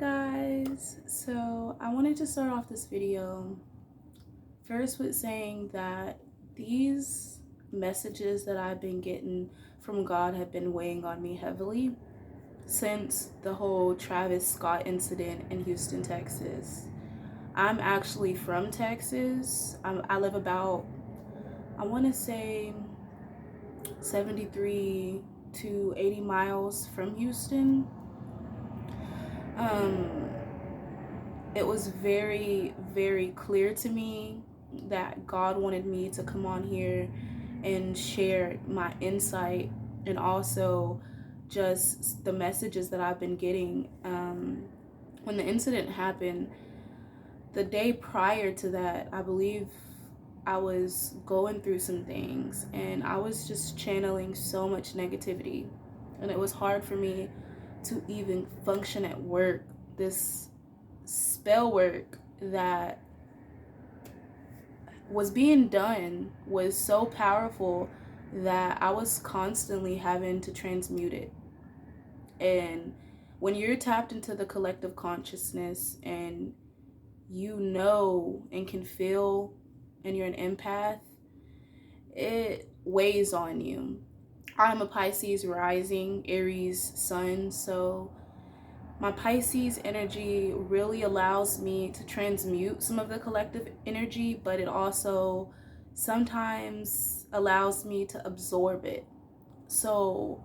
guys, so I wanted to start off this video first with saying that these messages that I've been getting from God have been weighing on me heavily since the whole Travis Scott incident in Houston, Texas. I'm actually from Texas. I live about, I want to say 73 to 80 miles from Houston. It was very, very clear to me that God wanted me to come on here and share my insight and also just the messages that I've been getting. When the incident happened, the day prior to that, I believe I was going through some things and I was just channeling so much negativity, and it was hard for me to even function at work. This spell work that was being done was so powerful that I was constantly having to transmute it. And when you're tapped into the collective consciousness and you know and can feel and you're an empath, it weighs on you. I'm a Pisces rising, Aries sun, so my Pisces energy really allows me to transmute some of the collective energy, but it also sometimes allows me to absorb it. So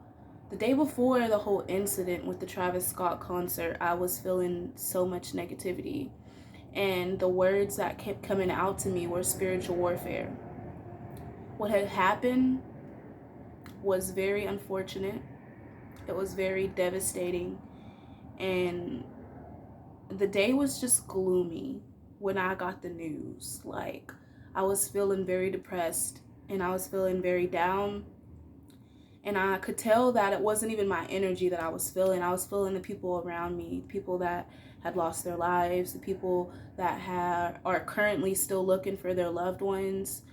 the day before the whole incident with the Travis Scott concert, I was feeling so much negativity, and the words that kept coming out to me were spiritual warfare. What had happened was very unfortunate. It was very devastating. And the day was just gloomy when I got the news. Like, I was feeling very depressed and I was feeling very down. And I could tell that it wasn't even my energy that I was feeling. I was feeling the people around me, people that had lost their lives, the people that are currently still looking for their loved ones.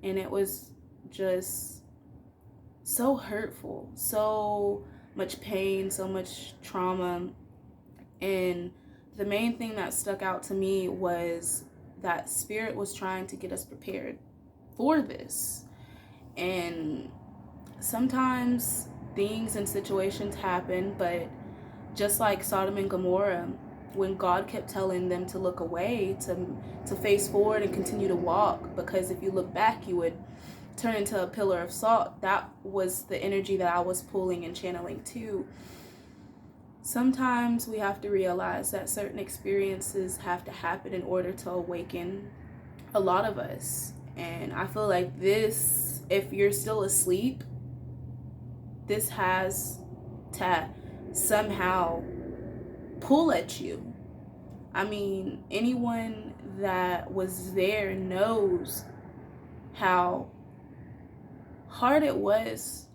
And it was just so hurtful, so much pain, so much trauma. And the main thing that stuck out to me was that Spirit was trying to get us prepared for this. And sometimes things and situations happen, but just like Sodom and Gomorrah, when God kept telling them to look away, to face forward and continue to walk, because if you look back, you would turn into a pillar of salt. That was the energy that I was pulling and channeling too. Sometimes we have to realize that certain experiences have to happen in order to awaken a lot of us. And I feel like this, if you're still asleep, this has to somehow pull at you. I mean, anyone that was there knows how hard it was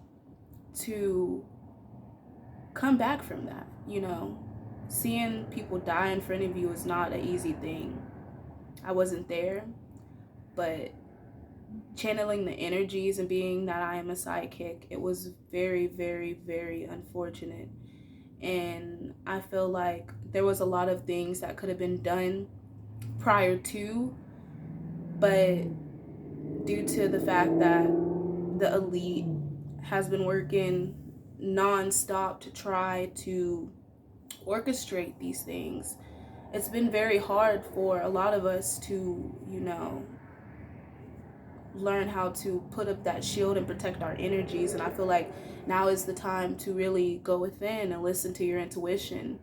to come back from that. You know, seeing people die in front of you is not an easy thing. I wasn't there, but channeling the energies and being that I am a sidekick, it was very, very, very unfortunate. And I feel like there was a lot of things that could have been done prior to, but due to the fact that the elite has been working non-stop to try to orchestrate these things, it's been very hard for a lot of us to, learn how to put up that shield and protect our energies. And I feel like now is the time to really go within and listen to your intuition.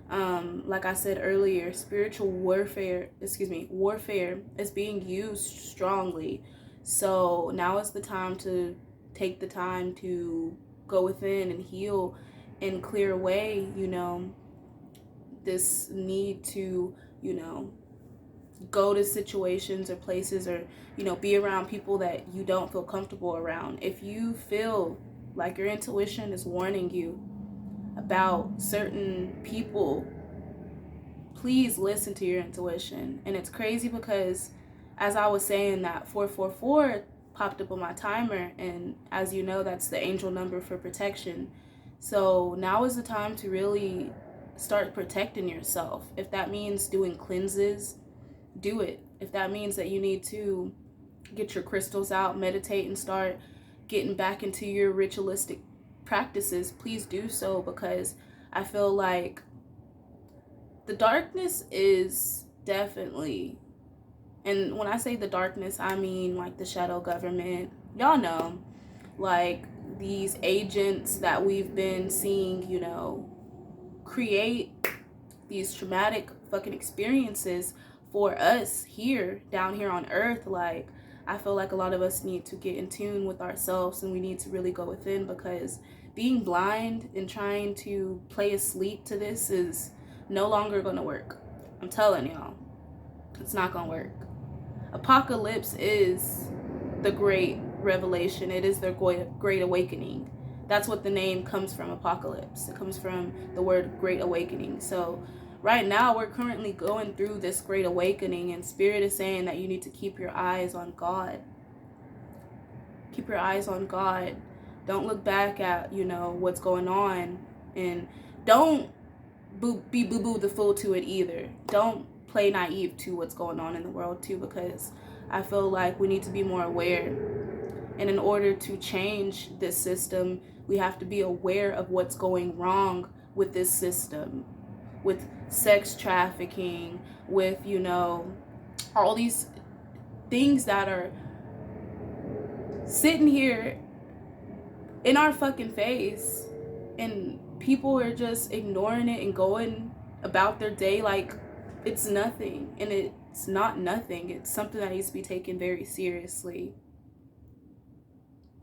Like I said earlier, spiritual warfare is being used strongly. So now is the time to take the time to go within and heal and clear away, this need to, go to situations or places or, be around people that you don't feel comfortable around. If you feel like your intuition is warning you about certain people, please listen to your intuition. And it's crazy because as I was saying, that 444 popped up on my timer, and as you know, that's the angel number for protection. So now is the time to really start protecting yourself. If that means doing cleanses, do it. If that means that you need to get your crystals out, meditate, and start getting back into your ritualistic practices, please do so, because I feel like the darkness is definitely, and when I say the darkness, I mean like the shadow government. Y'all know, like these agents that we've been seeing, you know, create these traumatic fucking experiences for us here, down here on earth. Like, I feel like a lot of us need to get in tune with ourselves, and we need to really go within, because being blind and trying to play asleep to this is no longer gonna work. I'm telling y'all, it's not gonna work. Apocalypse is the great revelation. It is their great awakening. That's what the name comes from, apocalypse. It comes from the word great awakening. So right now we're currently going through this great awakening, and Spirit is saying that you need to keep your eyes on God. Keep your eyes on God. Don't look back at, you know, what's going on, and don't be boo-boo the fool to it either. Don't play naive to what's going on in the world too, because I feel like we need to be more aware. And in order to change this system, we have to be aware of what's going wrong with this system, with sex trafficking, with, you know, all these things that are sitting here in our fucking face, and people are just ignoring it and going about their day like it's nothing. And it's not nothing. It's something that needs to be taken very seriously.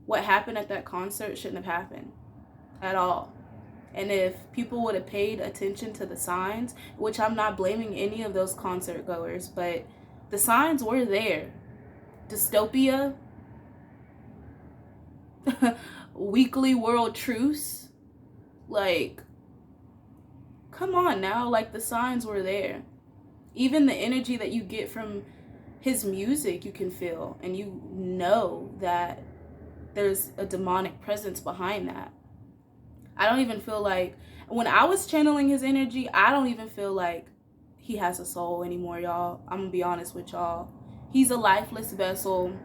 What happened at that concert shouldn't have happened at all. And if people would have paid attention to the signs, which I'm not blaming any of those concert goers, but the signs were there. Dystopia, weekly world truce, like, come on now, like the signs were there. Even the energy that you get from his music, you can feel, and you know that there's a demonic presence behind that. I don't even feel like, when I was channeling his energy, I don't even feel like he has a soul anymore, y'all. I'm gonna be honest with y'all. He's a lifeless vessel,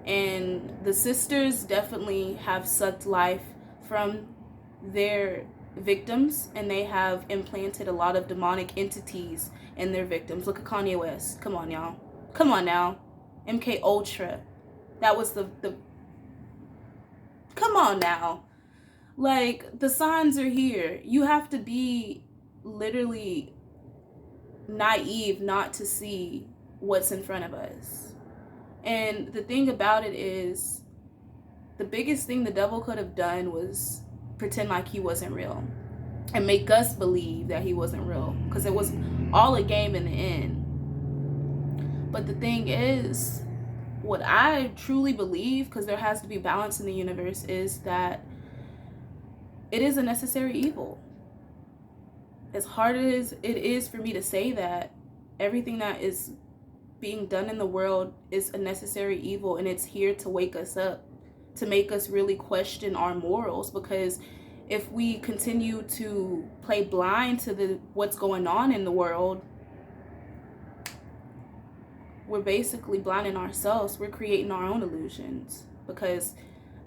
and the sisters definitely have sucked life from their victims, and they have implanted a lot of demonic entities in their victims. Look at Kanye West. Come on, y'all. Come on now. MK Ultra. That was the come on now. Like, the signs are here. You have to be literally naive not to see what's in front of us. And the thing about it is, the biggest thing the devil could have done was pretend like he wasn't real and make us believe that he wasn't real, because it was all a game in the end. But the thing is, what I truly believe, because there has to be balance in the universe, is that it is a necessary evil. As hard as it is for me to say that, everything that is being done in the world is a necessary evil, and it's here to wake us up, to make us really question our morals. Because if we continue to play blind to what's going on in the world, we're basically blinding ourselves. We're creating our own illusions. Because,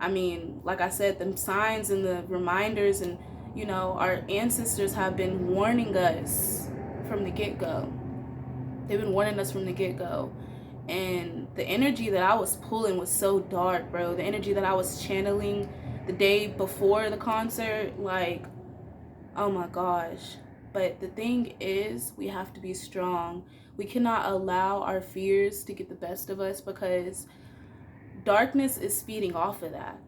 I mean, like I said, the signs and the reminders, and, you know, our ancestors have been warning us from the get-go. They've been warning us from the get-go. And the energy that I was pulling was so dark, bro. The energy that I was channeling the day before the concert, like, oh my gosh. But the thing is, we have to be strong. We cannot allow our fears to get the best of us, because darkness is feeding off of that.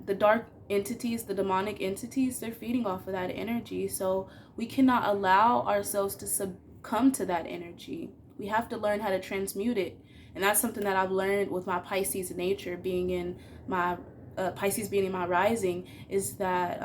The dark entities, the demonic entities, they're feeding off of that energy. So we cannot allow ourselves to succumb to that energy. We have to learn how to transmute it. And that's something that I've learned with my Pisces nature, being in my Pisces being in my rising, is that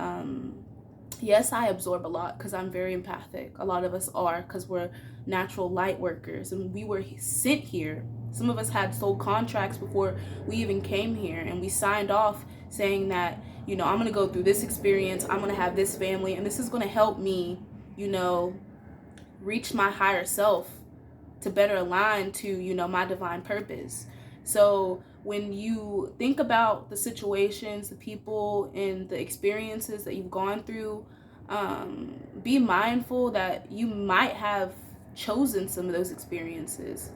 yes, I absorb a lot because I'm very empathic. A lot of us are, because we're natural light workers, and we were sent here. Some of us had soul contracts before we even came here, and we signed off saying that, you know, I'm going to go through this experience, I'm going to have this family, and this is going to help me, you know, reach my higher self, to better align to, you know, my divine purpose. So when you think about the situations, the people, and the experiences that you've gone through, be mindful that you might have chosen some of those experiences.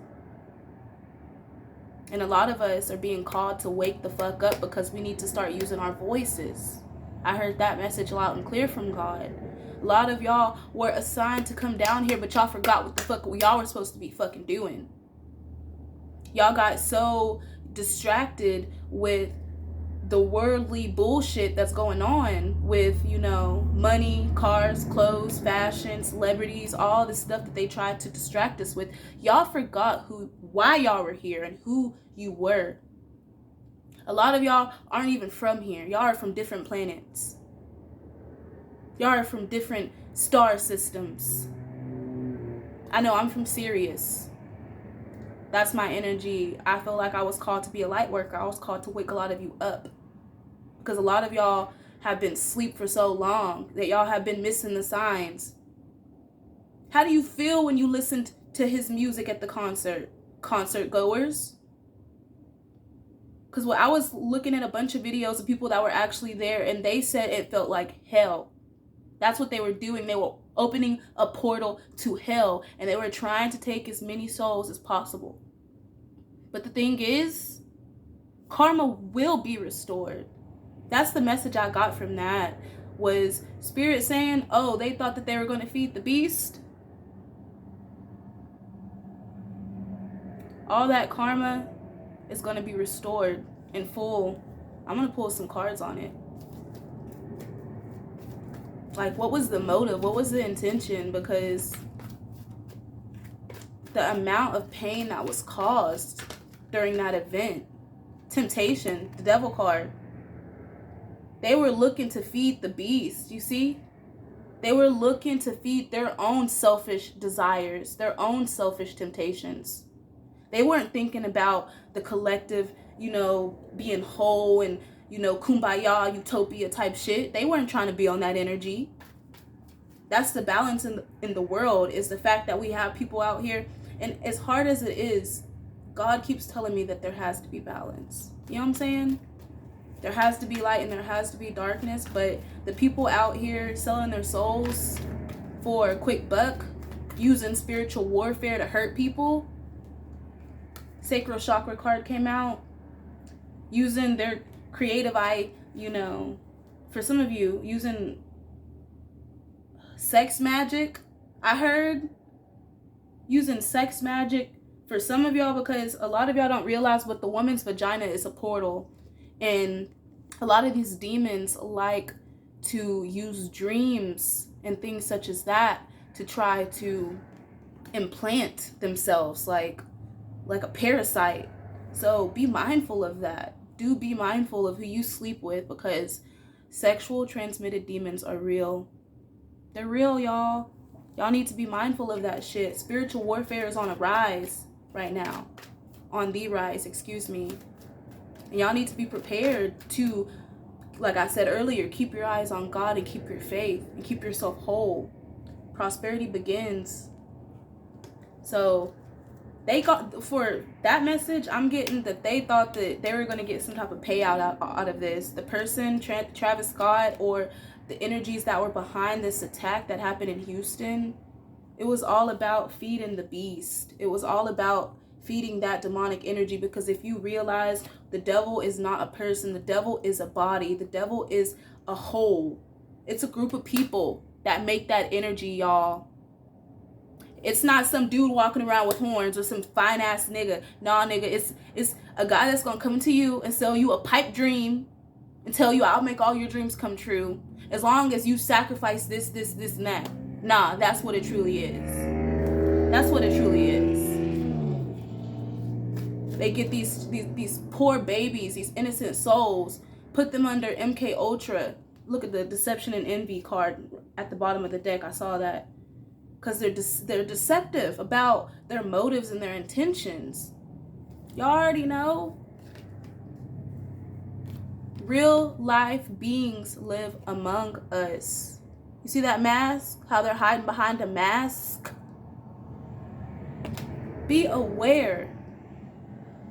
And a lot of us are being called to wake the fuck up because we need to start using our voices. I heard that message loud and clear from God. A lot of y'all were assigned to come down here, but y'all forgot what the fuck y'all were supposed to be fucking doing. Y'all got so distracted with the worldly bullshit that's going on with, you know, money, cars, clothes, fashion, celebrities, all the stuff that they tried to distract us with. Y'all forgot why y'all were here and who you were. A lot of y'all aren't even from here. Y'all are from different planets. Y'all are from different star systems. I know I'm from Sirius. That's my energy. I feel like I was called to be a light worker. I was called to wake a lot of you up. Because a lot of y'all have been asleep for so long that y'all have been missing the signs. How do you feel when you listened to his music at the concert goers? Because I was looking at a bunch of videos of people that were actually there, and they said it felt like hell. That's what they were doing. They were opening a portal to hell, and they were trying to take as many souls as possible. But the thing is, karma will be restored. That's the message I got from that, was Spirit saying, oh, they thought that they were going to feed the beast. All that karma is going to be restored in full. I'm going to pull some cards on it. Like, what was the motive? What was the intention? Because the amount of pain that was caused during that event. Temptation, the devil card. They were looking to feed the beast, you see? They were looking to feed their own selfish desires, their own selfish temptations. They weren't thinking about the collective, you know, being whole and, you know, kumbaya, utopia type shit. They weren't trying to be on that energy. That's the balance in the world, is the fact that we have people out here. And as hard as it is, God keeps telling me that there has to be balance. You know what I'm saying? There has to be light and there has to be darkness. But the people out here selling their souls for a quick buck, using spiritual warfare to hurt people. Sacral chakra card came out. Using their creative eye, you know, for some of you, using sex magic. I heard using sex magic for some of y'all, because a lot of y'all don't realize, but the woman's vagina is a portal. And a lot of these demons like to use dreams and things such as that to try to implant themselves like a parasite. So be mindful of that. Do be mindful of who you sleep with, because sexual transmitted demons are real. They're real, y'all. Y'all need to be mindful of that shit. Spiritual warfare is on a rise right now. On the rise, excuse me. And y'all need to be prepared to, like I said earlier, keep your eyes on God and keep your faith and keep yourself whole. Prosperity begins. So they got, for that message, I'm getting that they thought that they were going to get some type of payout out of this. The person, Travis Scott, or the energies that were behind this attack that happened in Houston, it was all about feeding the beast. It was all about feeding that demonic energy, because if you realize, the devil is not a person. The devil is a body. The devil is a whole. It's a group of people that make that energy, y'all. It's not some dude walking around with horns or some fine ass nigga. Nah, nigga, it's a guy that's gonna come to you and sell you a pipe dream and tell you, I'll make all your dreams come true as long as you sacrifice this, and that. Nah, that's what it truly is. That's what it truly is. They get these poor babies, these innocent souls, put them under MK Ultra. Look at the deception and envy card at the bottom of the deck. I saw that. Because they're deceptive about their motives and their intentions. Y'all already know. Real life beings live among us. You see that mask? How they're hiding behind a mask? Be aware.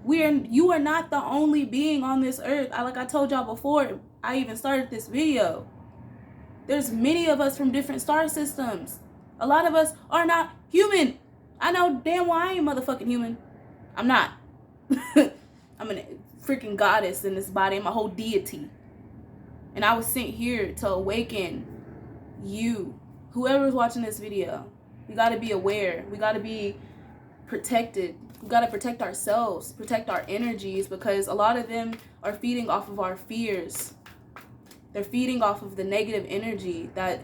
You are not the only being on this earth. Like I told y'all before, I even started this video. There's many of us from different star systems. A lot of us are not human. I know damn well I ain't motherfucking human. I'm not. I'm a freaking goddess in this body. I'm a whole deity. And I was sent here to awaken you. Whoever's watching this video. We got to be aware. We got to be protected. We got to protect ourselves. Protect our energies. Because a lot of them are feeding off of our fears. They're feeding off of the negative energy that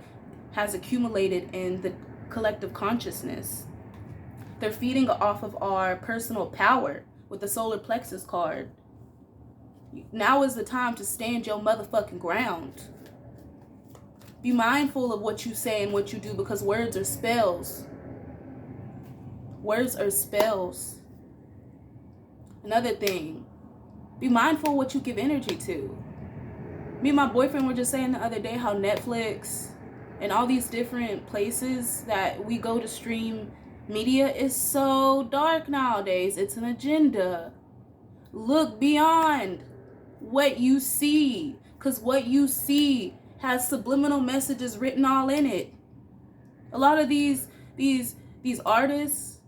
has accumulated in the collective consciousness. They're feeding off of our personal power with the solar plexus card. Now is the time to stand your motherfucking ground. Be mindful of what you say and what you do, because words are spells. Words are spells. Another thing, be mindful of what you give energy to. Me and my boyfriend were just saying the other day how Netflix and all these different places that we go to stream media is so dark nowadays. It's an agenda. Look beyond what you see, because what you see has subliminal messages written all in it. A lot of these artists,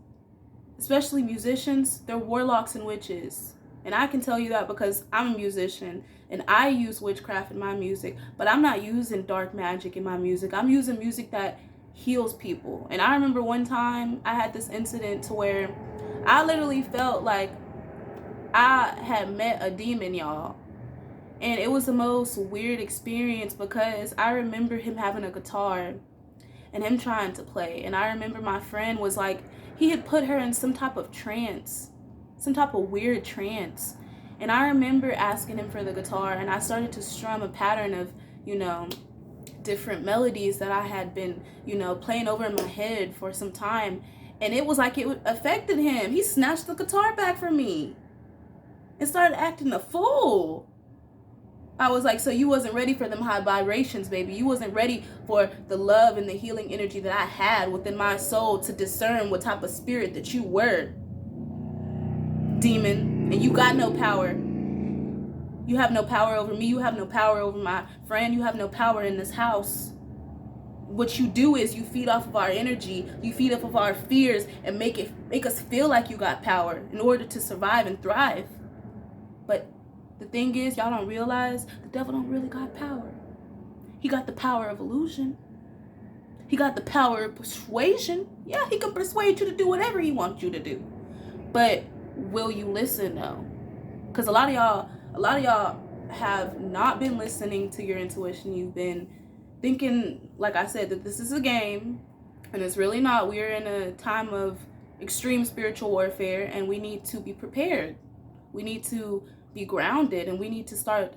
especially musicians, they're warlocks and witches. And I can tell you that because I'm a musician and I use witchcraft in my music, but I'm not using dark magic in my music. I'm using music that heals people. And I remember one time I had this incident to where I literally felt like I had met a demon, y'all. And it was the most weird experience because I remember him having a guitar and him trying to play. And I remember my friend was like, he had put her in some type of trance, some type of weird trance. And I remember asking him for the guitar, and I started to strum a pattern of, different melodies that I had been, playing over in my head for some time. And it was like it affected him. He snatched the guitar back from me and started acting a fool. I was like, so you wasn't ready for them high vibrations, baby. You wasn't ready for the love and the healing energy that I had within my soul to discern what type of spirit that you were. Demon. And you got no power. You have no power over me. You have no power over my friend. You have no power in this house. What you do is you feed off of our energy. You feed off of our fears and make us feel like you got power in order to survive and thrive. But the thing is, y'all don't realize the devil don't really got power. He got the power of illusion. He got the power of persuasion. Yeah, he can persuade you to do whatever he wants you to do. But will you listen though? Because a lot of y'all have not been listening to your intuition. You've been thinking, like I said, that this is a game, and it's really not. We're in a time of extreme spiritual warfare, and we need to be prepared. We need to be grounded, and we need to start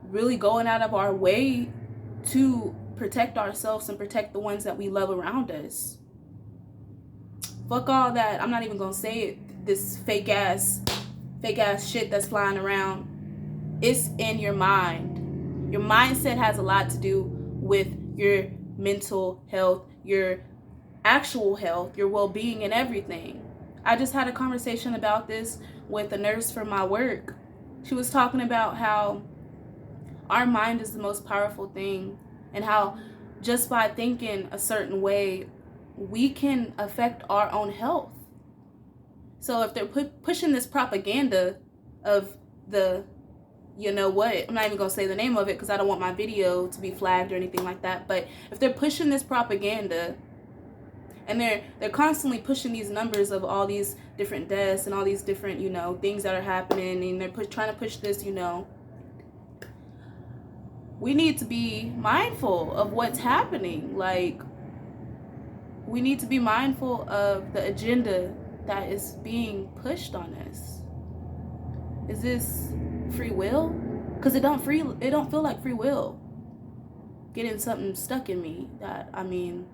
really going out of our way to protect ourselves and protect the ones that we love around us. Fuck all that. I'm not even gonna say it. This fake ass shit that's flying around. It's in your mind. Your mindset has a lot to do with your mental health, your actual health, your well-being, and everything. I just had a conversation about this with a nurse for my work. She was talking about how our mind is the most powerful thing, and how just by thinking a certain way, we can affect our own health. So if they're pushing this propaganda of the, I'm not even going to say the name of it because I don't want my video to be flagged or anything like that. But if they're pushing this propaganda and they're constantly pushing these numbers of all these different deaths and all these different, things that are happening, and they're trying to push this, we need to be mindful of what's happening. Like, we need to be mindful of the agenda that is being pushed on us. Is this free will? Because it don't feel like free will. Getting something stuck in me that I didn't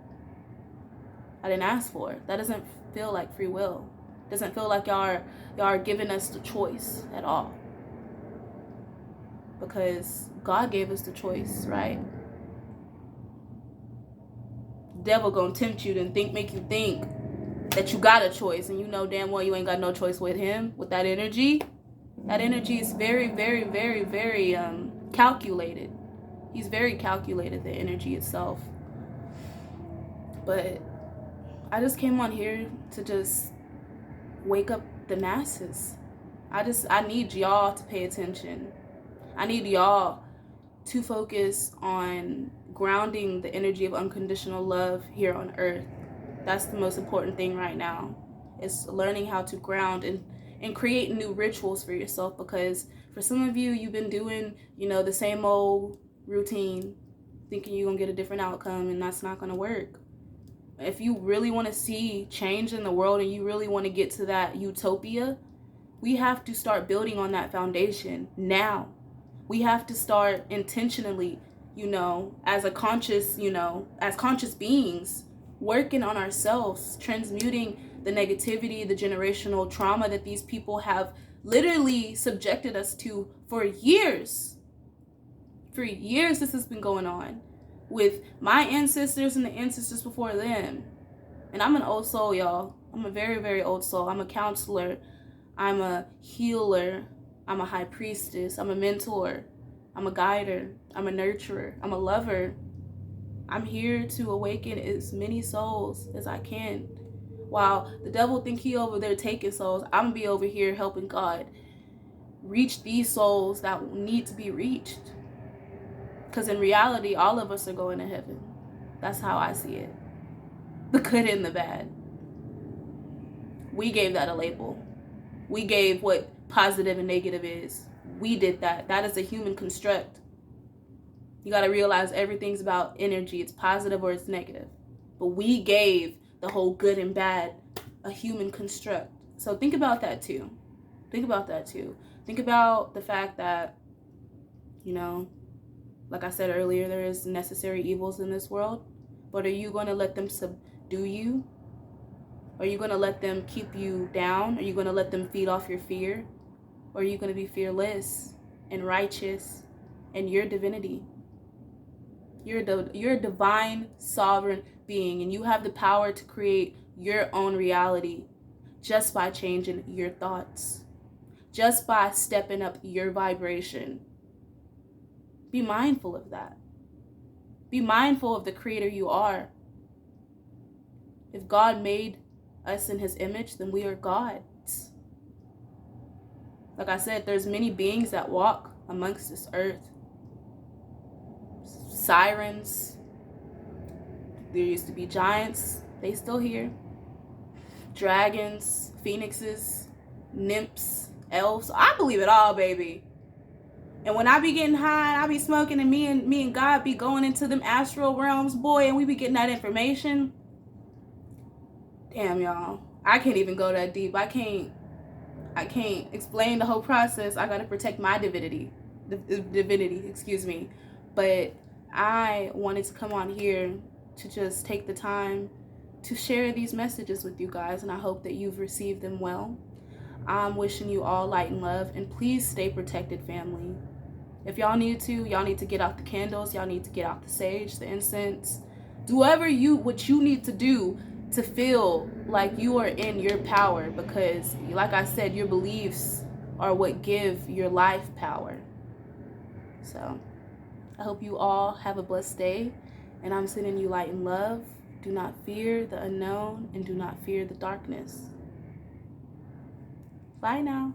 ask for. That doesn't feel like free will. Doesn't feel like y'all are giving us the choice at all. because God gave us the choice, right? The devil gonna tempt you and make you think that you got a choice, and you know damn well you ain't got no choice with him, with that energy. That energy is very, very, very, very calculated. He's very calculated, the energy itself. But I just came on here to just wake up the masses. I need y'all to pay attention. I need y'all to focus on grounding the energy of unconditional love here on earth. That's the most important thing right now, is learning how to ground and create new rituals for yourself, because for some of you, you've been doing, the same old routine, thinking you're going to get a different outcome, and that's not going to work. If you really want to see change in the world and you really want to get to that utopia, we have to start building on that foundation now. We have to start intentionally, as a conscious, as conscious beings, working on ourselves, transmuting the negativity, the generational trauma that these people have literally subjected us to for years. For years, this has been going on with my ancestors and the ancestors before them. And I'm an old soul, y'all. I'm a very, very old soul. I'm a counselor. I'm a healer. I'm a high priestess. I'm a mentor. I'm a guider. I'm a nurturer. I'm a lover. I'm here to awaken as many souls as I can. While the devil think he over there taking souls, I'm going to be over here helping God reach these souls that need to be reached. Because in reality, all of us are going to heaven. That's how I see it. The good and the bad. We gave that a label. We gave what positive and negative is. We did that. That is a human construct. You got to realize everything's about energy. It's positive or it's negative. But we gave the whole good and bad a human construct. So think about that too. Think about that too. Think about the fact that, like I said earlier, there is necessary evils in this world. But are you going to let them subdue you? Are you going to let them keep you down? Are you going to let them feed off your fear? Or are you going to be fearless and righteous in your divinity? You're a divine, sovereign being, and you have the power to create your own reality just by changing your thoughts, just by stepping up your vibration. Be mindful of that. Be mindful of the creator you are. If God made us in his image, then we are gods. Like I said, there's many beings that walk amongst this earth. Sirens. There used to be giants. They still here. Dragons, phoenixes, nymphs, elves. I believe it all, baby. And when I be getting high, I be smoking, and me and God be going into them astral realms, boy, and we be getting that information. Damn, y'all. I can't even go that deep. I can't explain the whole process. I gotta protect my divinity. But I wanted to come on here to just take the time to share these messages with you guys, and I hope that you've received them well. I'm wishing you all light and love, and please stay protected, family. If y'all need to get out the candles, y'all need to get out the sage, the incense. Do what you need to do to feel like you are in your power, because like I said, your beliefs are what give your life power. So I hope you all have a blessed day, and I'm sending you light and love. Do not fear the unknown, and do not fear the darkness. Bye now.